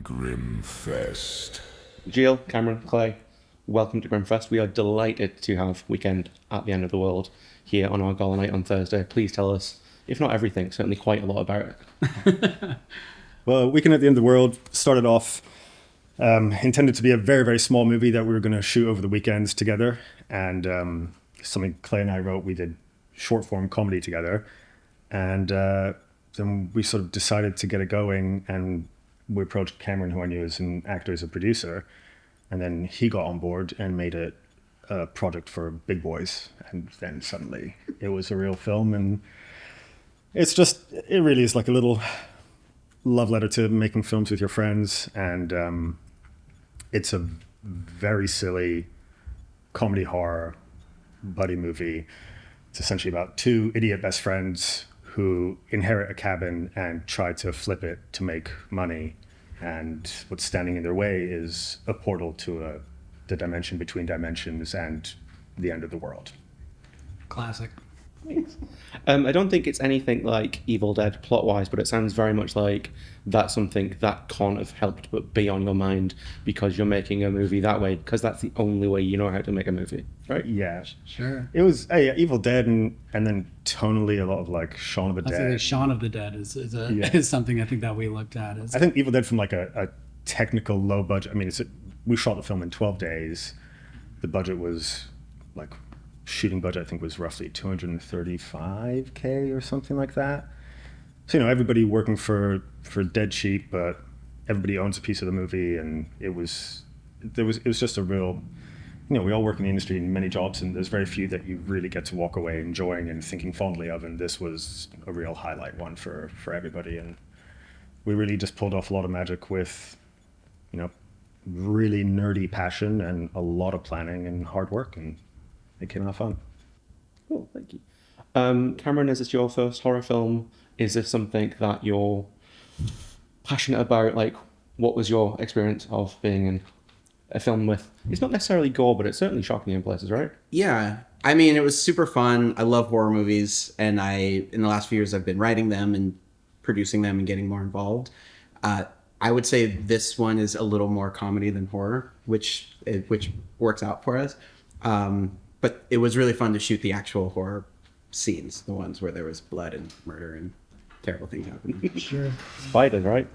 Grimmfest. Gille, Cameron, Clay, welcome to Grimmfest. We are delighted to have Weekend at the End of the World here on our gala night on Thursday. Please tell us, if not everything, certainly quite a lot about it. Well, Weekend at the End of the World started off intended to be a very, very small movie that we were going to shoot over the weekends together. And something Clay and I wrote, we did short form comedy together. And then we sort of decided to get it going, and we approached Cameron, who I knew as an actor, as a producer. And then he got on board and made it a project for big boys. And then suddenly it was a real film. And it really is like a little love letter to making films with your friends. And it's a very silly comedy horror buddy movie. It's essentially about two idiot best friends who inherit a cabin and try to flip it to make money. And what's standing in their way is a portal to the dimension between dimensions and the end of the world. Classic. I don't think it's anything like Evil Dead plot-wise, but it sounds very much like that's something that can't have helped but be on your mind because you're making a movie that way, because that's the only way you know how to make a movie, right? Yeah. Sure. It was Evil Dead and then tonally a lot of like Shaun of the Dead. Like Shaun of the Dead is something I think that we looked at. I think Evil Dead from like a technical low budget. I mean, we shot the film in 12 days. The budget was like, shooting budget I think was roughly $235K or something like that. So, everybody working for dead cheap, but everybody owns a piece of the movie, and it was just a real, we all work in the industry in many jobs, and there's very few that you really get to walk away enjoying and thinking fondly of, and this was a real highlight one for everybody. And we really just pulled off a lot of magic with, really nerdy passion and a lot of planning and hard work, and it came out fun. Cool, thank you. Cameron, is this your first horror film? Is this something that you're passionate about? Like, what was your experience of being in a film with, it's not necessarily gore, but it's certainly shocking in places, right? Yeah. I mean, it was super fun. I love horror movies, and in the last few years, I've been writing them and producing them and getting more involved. I would say this one is a little more comedy than horror, which works out for us. But it was really fun to shoot the actual horror scenes, the ones where there was blood and murder and terrible things happening. Sure. Spiders, right?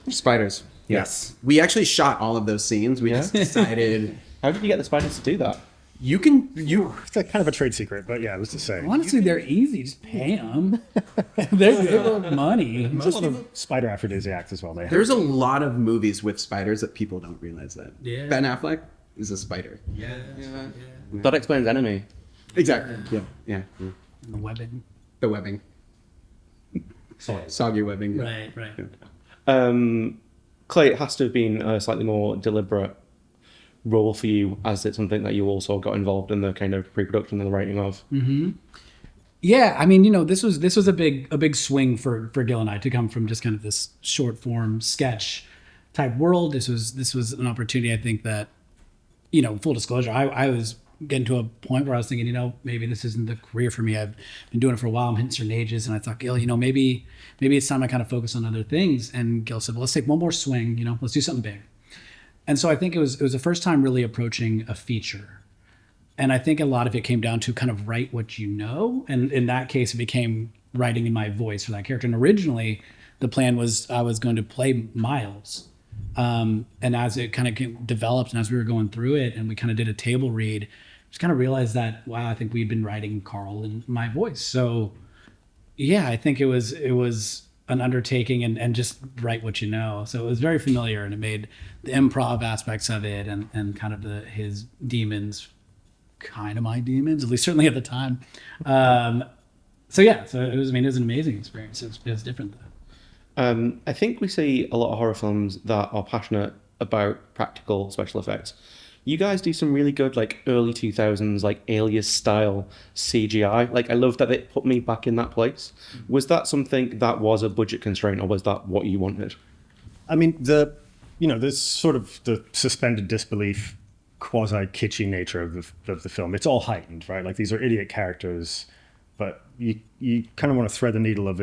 Spiders. Yes. We actually shot all of those scenes. We just decided. How did you get the spiders to do that? It's like kind of a trade secret, but yeah, let's just say. Honestly, they're easy. Just pay them. They're money. There's a lot of spider aphrodisiacs as well. There's a lot of movies with spiders that people don't realize that. Yeah. Ben Affleck is a spider. Yeah. That explains Enemy. Exactly. Yeah. And the webbing. The webbing. Soggy webbing. Right. Yeah. Clay, it has to have been a slightly more deliberate role for you, as it's something that you also got involved in the kind of pre-production and the writing of. Mm-hmm. Yeah, I mean, this was a big swing for Gil and I to come from just kind of this short form sketch type world. This was an opportunity, I think, that, full disclosure, I was getting to a point where I was thinking, maybe this isn't the career for me. I've been doing it for a while. I'm hitting certain ages, and I thought, Gil, maybe it's time I kind of focus on other things. And Gil said, well, let's take one more swing. Let's do something big. And so I think it was the first time really approaching a feature. And I think a lot of it came down to kind of write what you know. And in that case, it became writing in my voice for that character. And originally, the plan was I was going to play Miles. And as it kind of developed and as we were going through it and we kind of did a table read, just kind of realized that, wow, I think we'd been writing Carl in my voice. So yeah, I think it was an undertaking and just write what you know. So it was very familiar, and it made the improv aspects of it and kind of his demons kind of my demons, at least certainly at the time. So it was an amazing experience. It was different though. I think we see a lot of horror films that are passionate about practical special effects. You guys do some really good, like, early 2000s, like, Alias style CGI. Like, I love that it put me back in that place. Was that something that was a budget constraint, or was that what you wanted? I mean, there's sort of the suspended disbelief, quasi-kitschy nature of the film. It's all heightened, right? Like, these are idiot characters, but you kind of want to thread the needle of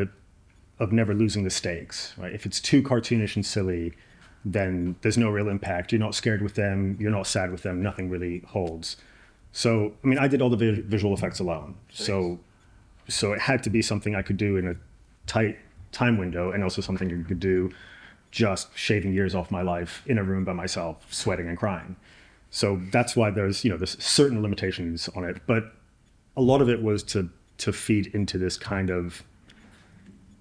never losing the stakes, right? If it's too cartoonish and silly, then there's no real impact. You're not scared with them. You're not sad with them. Nothing really holds. So, I mean, I did all the visual effects alone. So it had to be something I could do in a tight time window, and also something you could do just shaving years off my life in a room by myself, sweating and crying. So that's why there's certain limitations on it. But a lot of it was to feed into this kind of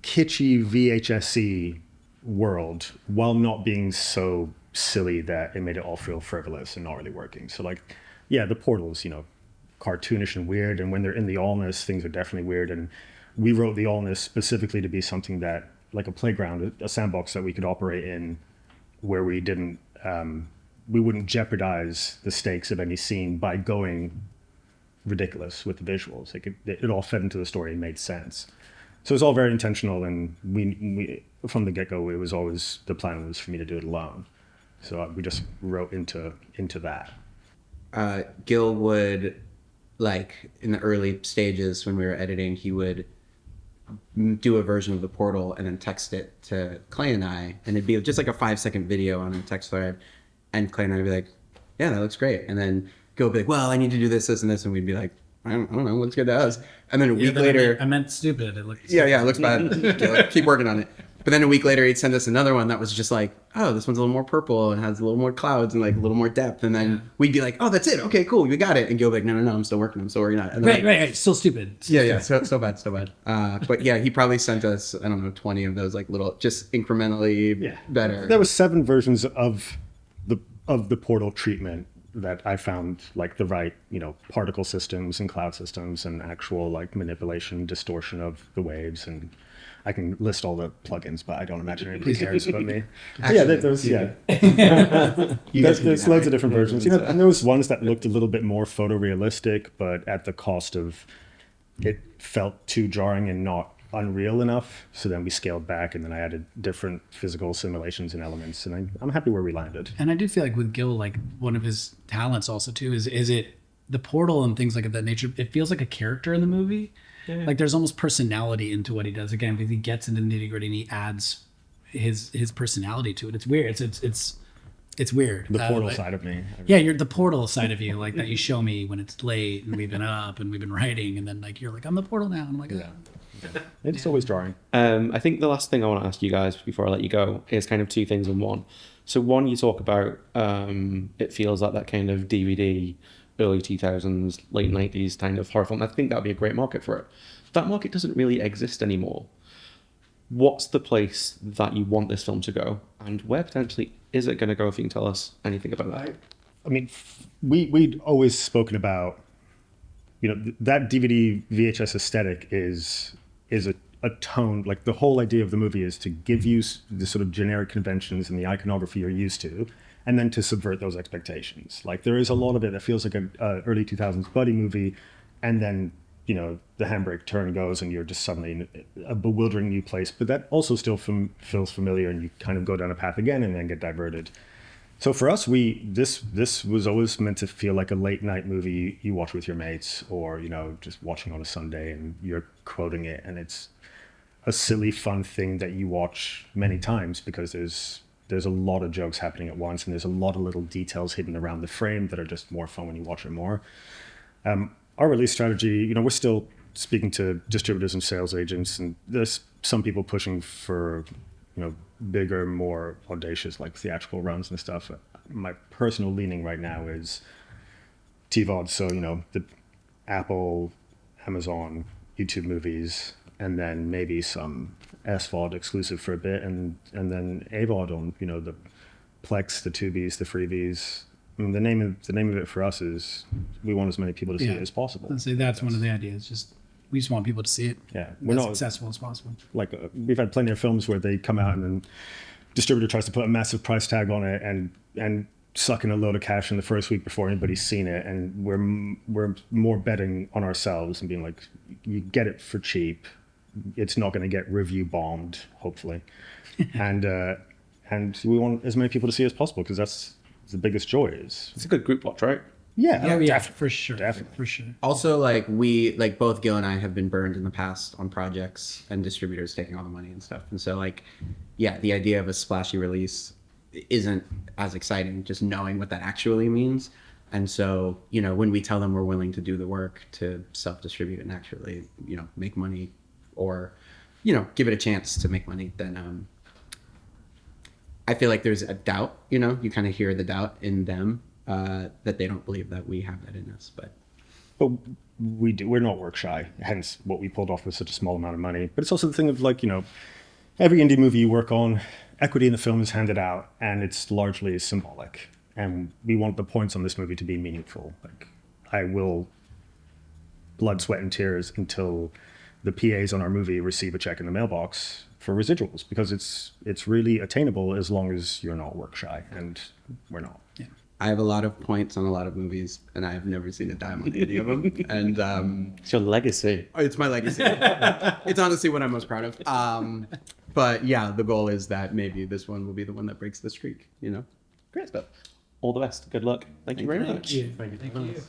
kitschy VHS-y world while not being so silly that it made it all feel frivolous and not really working. So like, yeah, the portal's, cartoonish and weird, and when they're in the allness, things are definitely weird. And we wrote the allness specifically to be something that, like a playground, a sandbox that we could operate in, where we wouldn't jeopardize the stakes of any scene by going ridiculous with the visuals. It all fed into the story and made sense. So it's all very intentional, and we from the get-go, it was always, the plan was for me to do it alone. So we just wrote into that. Gil would, like, in the early stages when we were editing, he would do a version of the portal and then text it to Clay and I, and it'd be just like a 5-second video on a text thread, and Clay and I would be like, yeah, that looks great. And then Gil would be like, well, I need to do this, this, and this, and we'd be like, I don't know, looks good to us. And then a week later, I meant stupid. It looked yeah, it looks bad. Gil, keep working on it. But then a week later, he'd send us another one that was just like, oh, this one's a little more purple and has a little more clouds and like a little more depth. And then we'd be like, oh, that's it. Okay, cool, we got it. And Gil would be like, no, I'm still working on it. And then right. Still stupid. Yeah. So bad. But yeah, he probably sent us, I don't know, 20 of those like little, just incrementally better. There was 7 versions of the portal treatment that I found, like the right, particle systems and cloud systems and actual like manipulation, distortion of the waves. And I can list all the plugins, but I don't imagine anybody cares but me. Actually, there's loads of different versions. And there was ones that looked a little bit more photorealistic, but at the cost of, it felt too jarring and not unreal enough. So then we scaled back, and then I added different physical simulations and elements, and I'm happy where we landed. And I do feel like with Gil, like one of his talents also too is it the portal and things like that nature. It feels like a character in the movie. Yeah. Like there's almost personality into what he does. Again, because he gets into the nitty gritty and he adds his personality to it. It's weird. It's weird. The portal side of me. Yeah, you're the portal side of you, like that you show me when it's late and we've been up and we've been writing, and then like you're like, I'm the portal now. And I'm like, oh. It's always jarring. I think the last thing I want to ask you guys before I let you go is kind of 2 things in one. So one, you talk about it feels like that kind of DVD, early 2000s, late 90s kind of horror film. I think that would be a great market for it. That market doesn't really exist anymore. What's the place that you want this film to go, and where potentially is it going to go, if you can tell us anything about that? I mean, we'd always spoken about, that DVD VHS aesthetic is a tone. Like the whole idea of the movie is to give you the sort of generic conventions and the iconography you're used to, and then to subvert those expectations. Like there is a lot of it that feels like a early 2000s buddy movie, and then the handbrake turn goes and you're just suddenly in a bewildering new place. But that also still feels familiar, and you kind of go down a path again and then get diverted. So for us, this was always meant to feel like a late night movie you watch with your mates, or just watching on a Sunday and you're quoting it, and it's a silly, fun thing that you watch many times because there's a lot of jokes happening at once, and there's a lot of little details hidden around the frame that are just more fun when you watch it more. Our release strategy, we're still speaking to distributors and sales agents, and there's some people pushing for, bigger, more audacious, like theatrical runs and stuff. My personal leaning right now is TVOD, so, the Apple, Amazon, YouTube movies, and then maybe some SVOD exclusive for a bit, and then AVOD on, the Plex, the Tubies, the Freebies. I mean, the name of it for us is we want as many people to see it as possible. I'd say that's one of the ideas. We just want people to see it. Yeah, we're not successful as possible. Like we've had plenty of films where they come out and then distributor tries to put a massive price tag on it and suck in a load of cash in the first week before anybody's seen it, and we're more betting on ourselves and being like, you get it for cheap. It's not going to get review bombed, hopefully, and we want as many people to see as possible because that's the biggest joy is. It's a good group watch, right? Yeah, for sure. Definitely. For sure. Also, both Gil and I have been burned in the past on projects and distributors taking all the money and stuff. And so, the idea of a splashy release isn't as exciting just knowing what that actually means. And so, you know, when we tell them we're willing to do the work to self-distribute and actually, you know, make money or, you know, give it a chance to make money, then I feel like there's a doubt, you know, you kind of hear the doubt in them that they don't believe that we have that in us. But we do. We're not work shy. Hence, what we pulled off with such a small amount of money. But it's also the thing of like, you know, every indie movie you work on, equity in the film is handed out, and it's largely symbolic. And we want the points on this movie to be meaningful. Like, I will blood, sweat, and tears until the PAs on our movie receive a check in the mailbox for residuals, because it's really attainable as long as you're not work shy, and we're not. Yeah. I have a lot of points on a lot of movies, and I have never seen a dime on any of them. And It's your legacy. it's my legacy. It's honestly what I'm most proud of. But yeah, the goal is that maybe this one will be the one that breaks the streak, you know? Great stuff. All the best. Good luck. Thank you very much. Thank you.